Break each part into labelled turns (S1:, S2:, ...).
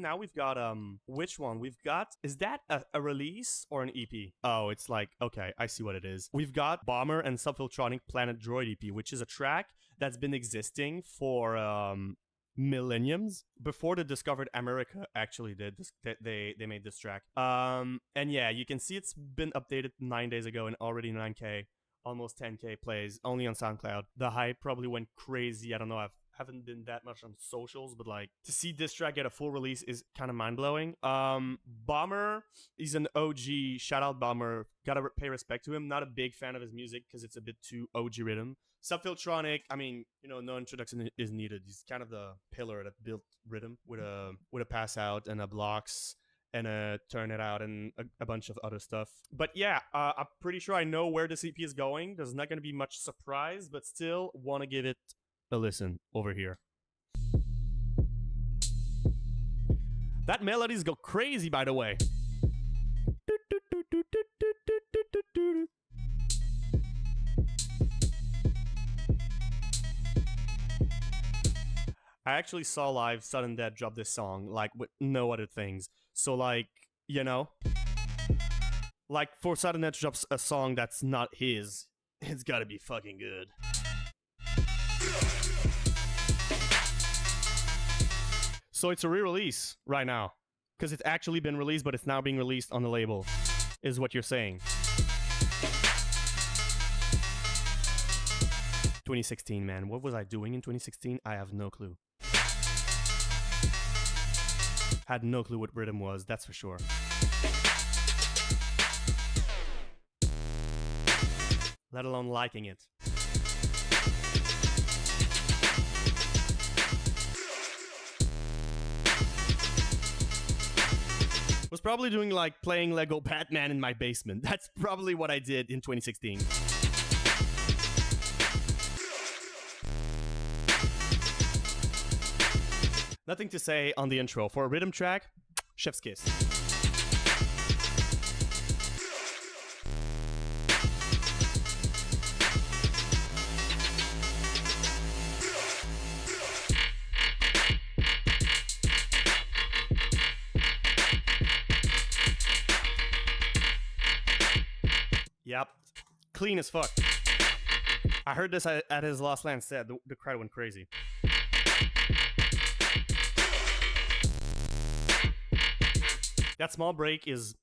S1: Now we've got which one? We've got, is that a release or an EP? Oh, it's like, okay, I see what it is. We've got Bommer and Subfiltronik Planet Droid EP, which is a track that's been existing for millenniums before the Discovered America actually did this. They made this track. And yeah, you can see it's been updated 9 days ago and already 9K, almost 10K plays only on SoundCloud. The hype probably went crazy. I don't know. Haven't been that much on socials, but like to see this track get a full release is kind of mind-blowing. Bomber is an OG. Shout out Bomber. Gotta pay respect to him. Not a big fan of his music because it's a bit too OG rhythm. Subfiltronik, I mean, you know, no introduction is needed. He's kind of the pillar that built rhythm with a pass out and a blocks and a turn it out and a bunch of other stuff. But yeah, I'm pretty sure I know where this EP is going. There's not going to be much surprise, but still want to give it a listen over here. That melodies go crazy, by the way. I actually saw live Sudden Death drop this song, like, with no other things. So, like, you know, like, for Sudden Death drops a song that's not his, it's gotta be fucking good. So it's a re-release right now. Because it's actually been released, but it's now being released on the label, is what you're saying. 2016, man. What was I doing in 2016? I have no clue. Had no clue what rhythm was, that's for sure. Let alone liking it. Was probably doing like playing Lego Batman in my basement. That's probably what I did in 2016. Nothing to say on the intro. For a rhythm track, chef's kiss. Yep. Clean as fuck. I heard this at his Lost Land set. The crowd went crazy. That small break is...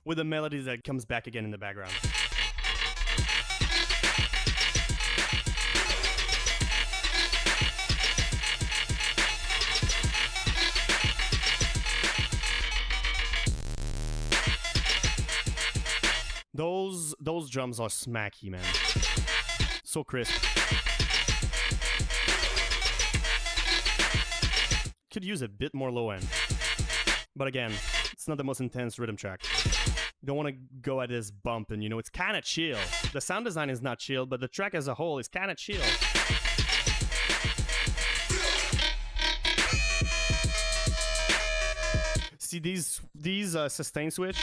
S1: with a melody that comes back again in the background. Those drums are smacky, man. So crisp. Could use a bit more low end. But again, it's not the most intense rhythm track. You don't want to go at this bump and, you know, it's kind of chill. The sound design is not chill, but the track as a whole is kind of chill. See these sustain switch?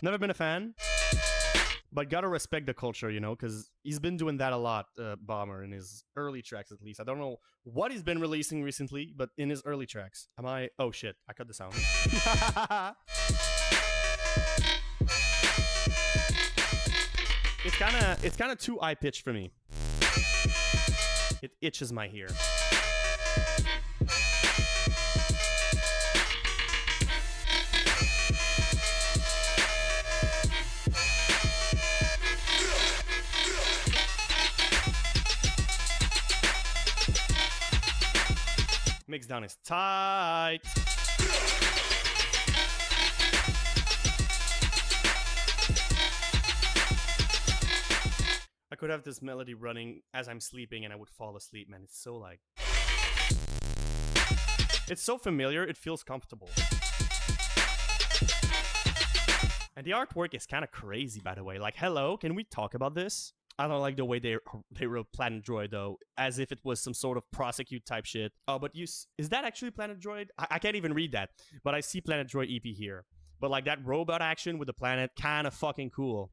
S1: Never been a fan, but gotta respect the culture, you know, because he's been doing that a lot, Bomber, in his early tracks at least. I don't know what he's been releasing recently, but in his early tracks. Oh shit, I cut the sound. It's kinda too high pitched for me. It itches my ear. Mix down is tight. I could have this melody running as I'm sleeping and I would fall asleep, man. It's so like... It's so familiar, it feels comfortable. And the artwork is kind of crazy, by the way. Like, hello, can we talk about this? I don't like the way they wrote Planet Droid though, as if it was some sort of prosecute type shit. Oh, but is that actually Planet Droid? I can't even read that, but I see Planet Droid EP here. But like that robot action with the planet, kind of fucking cool.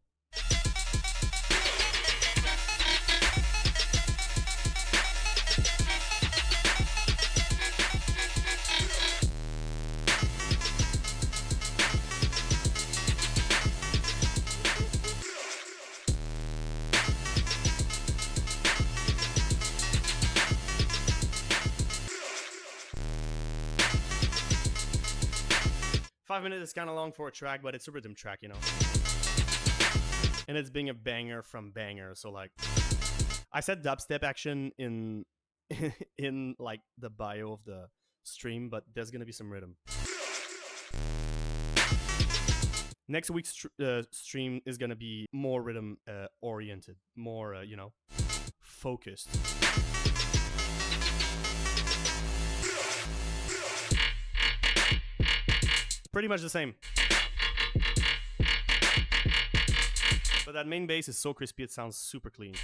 S1: 5 minutes is kind of long for a track, but it's a rhythm track, you know. And it's being a banger from banger, so like, I said dubstep action in in like the bio of the stream, but there's gonna be some rhythm. Next week's stream is gonna be more rhythm oriented, more you know, focused. Pretty much the same. But that main bass is so crispy, it sounds super clean.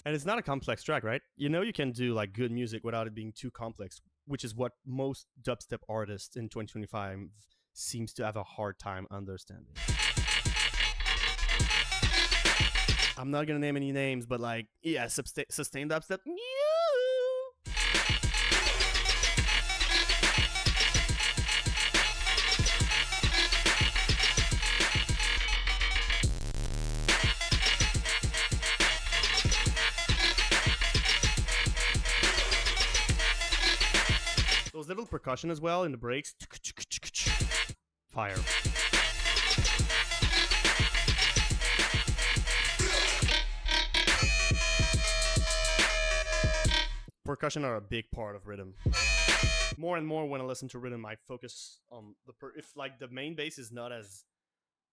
S1: And it's not a complex track, right? You know you can do like good music without it being too complex, which is what most dubstep artists in 2025 seems to have a hard time understanding. I'm not gonna name any names, but like, yeah, sustained dubstep. Those little percussion as well in the breaks. Fire. Percussion are a big part of rhythm. More and more when I listen to rhythm, I focus on if like the main bass is not as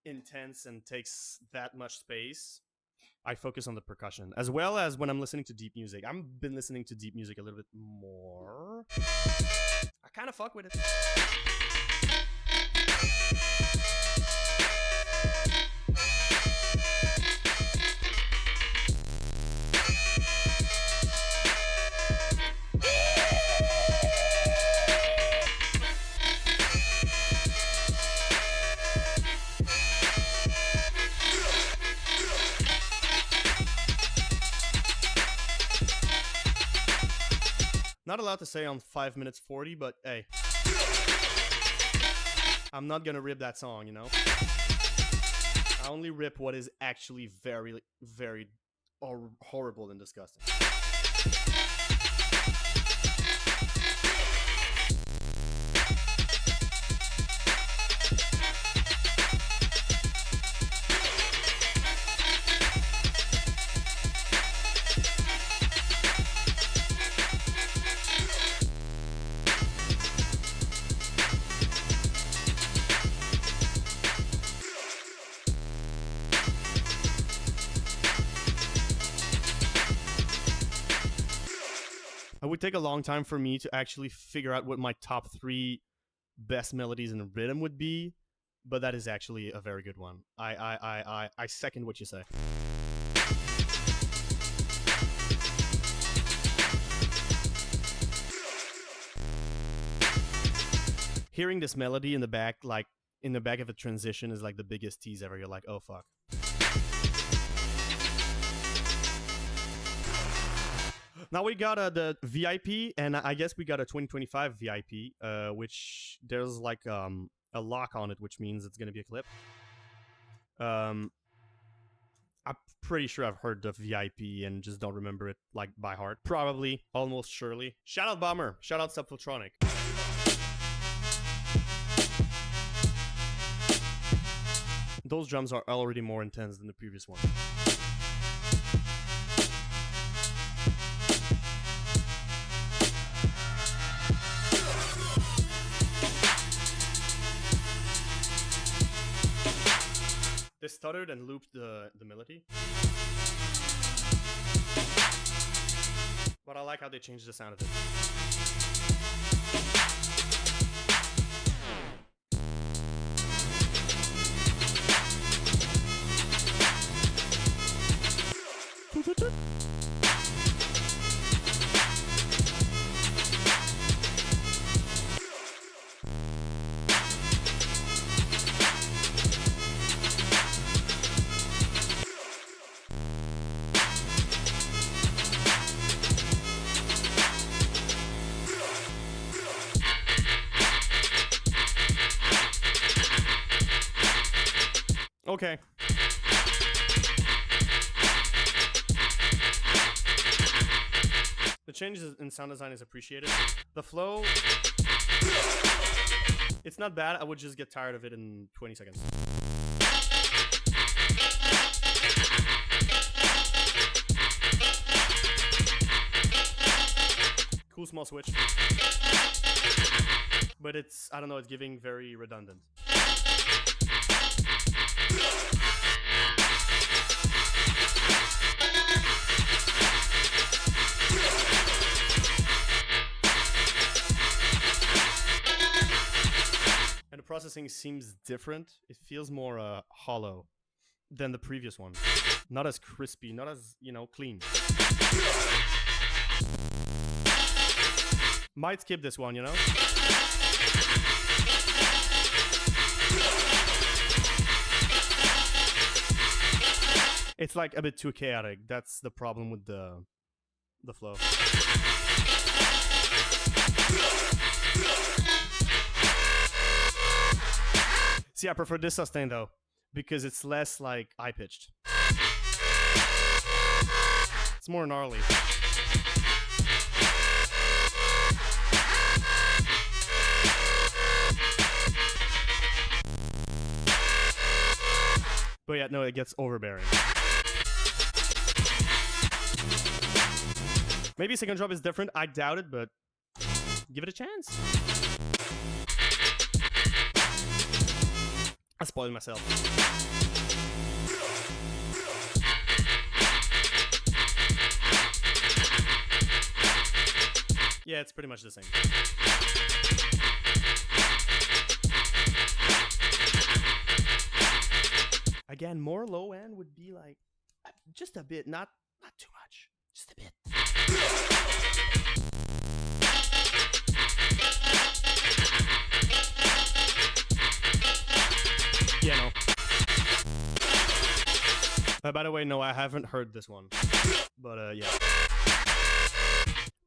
S1: intense and takes that much space, I focus on the percussion, as well as when I'm listening to deep music. I've been listening to deep music a little bit more. I kind of fuck with it. Not allowed to say on 5 minutes 40, but hey, I'm not gonna rip that song, you know? I only rip what is actually very, very horrible and disgusting. It would take a long time for me to actually figure out what my top 3 best melodies in rhythm would be, but that is actually a very good one. I second what you say. Hearing this melody in the back, like in the back of a transition, is like the biggest tease ever. You're like, oh fuck. Now we got the VIP, and I guess we got a 2025 VIP, which there's like a lock on it, which means it's gonna be a clip. I'm pretty sure I've heard the VIP and just don't remember it like by heart. Probably, almost surely. Shout out Bomber. Shout out Subfiltronik. Those drums are already more intense than the previous one. stuttered and looped the melody. But I like how they changed the sound of it. Okay. The changes in sound design is appreciated. The flow, it's not bad. I would just get tired of it in 20 seconds. Cool small switch. But it's, I don't know, it's giving very redundant. And the processing seems different. It feels more hollow than the previous one. Not as crispy, not as, you know, clean. Might skip this one, you know? It's like a bit too chaotic. That's the problem with the flow. See, I prefer this sustain though, because it's less like high-pitched. It's more gnarly. But yeah, no, it gets overbearing. Maybe second drop is different. I doubt it, but give it a chance. I spoiled myself. Yeah, it's pretty much the same. Again, more low end would be like just a bit, not too much, just a bit. Yeah, no. By the way, no, I haven't heard this one, but yeah,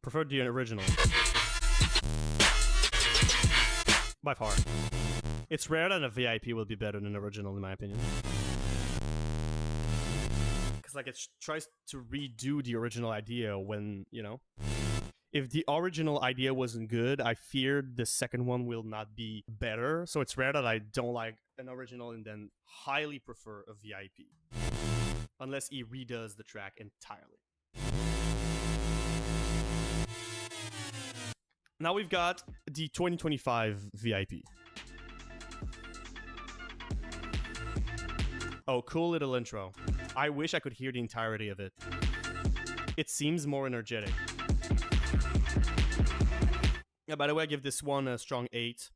S1: preferred the original by far. It's rare that a VIP will be better than an original, in my opinion. Like it tries to redo the original idea when, you know, if the original idea wasn't good, I feared the second one will not be better. So it's rare that I don't like an original and then highly prefer a VIP, unless he redoes the track entirely. Now we've got the 2025 VIP. Oh, cool little intro. I wish I could hear the entirety of it. It seems more energetic. Yeah, by the way, I give this one a strong 8.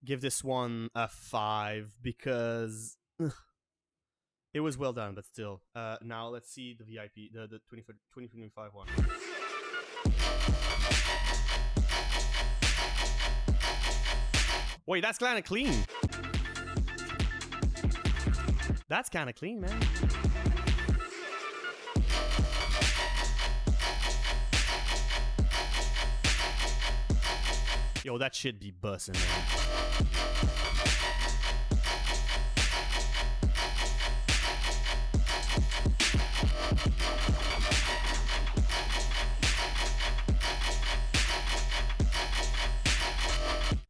S1: Give this one a 5 because it was well done, but still. Now let's see the VIP, the 2025 one. Wait, that's kind of clean. That's kind of clean, man. Yo, that shit be bussin', man.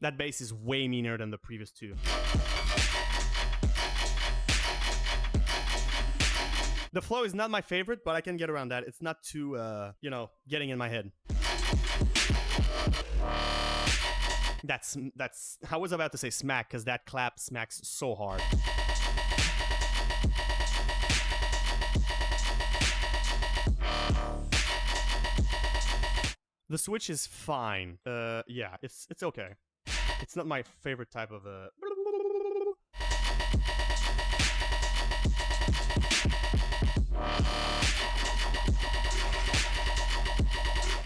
S1: That bass is way meaner than the previous two. The flow is not my favorite, but I can get around that. It's not too, you know, getting in my head. That's, I was about to say smack, because that clap smacks so hard. The Switch is fine. Yeah, it's okay. It's not my favorite type of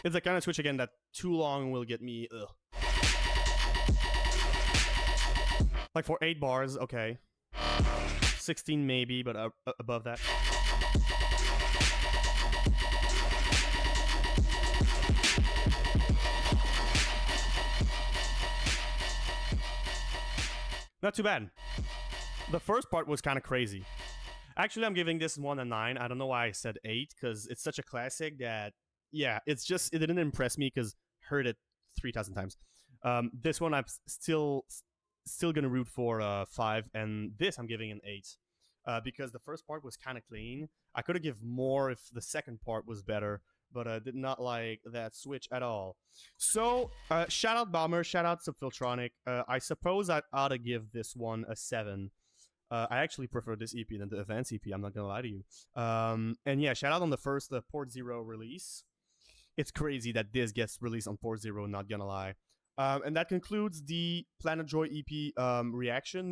S1: It's the kind of Switch again that too long will get me. Ugh. Like for 8 bars, okay. 16 maybe, but above that. Not too bad. The first part was kind of crazy. Actually, I'm giving this one a 9. I don't know why I said 8, because it's such a classic that, yeah, it's just, it didn't impress me because heard it 3,000 times. This one I'm still gonna root for 5, and this I'm giving an 8. Because the first part was kind of clean. I could have given more if the second part was better, but I did not like that Switch at all. So, shout out Bomber, shout out Subfiltronik. I suppose I ought to give this one a 7. I actually prefer this EP than the Advanced EP, I'm not gonna lie to you. And yeah, shout out on the first Port Zero release. It's crazy that this gets released on Port Zero, not gonna lie. And that concludes the Planet Droid EP reaction.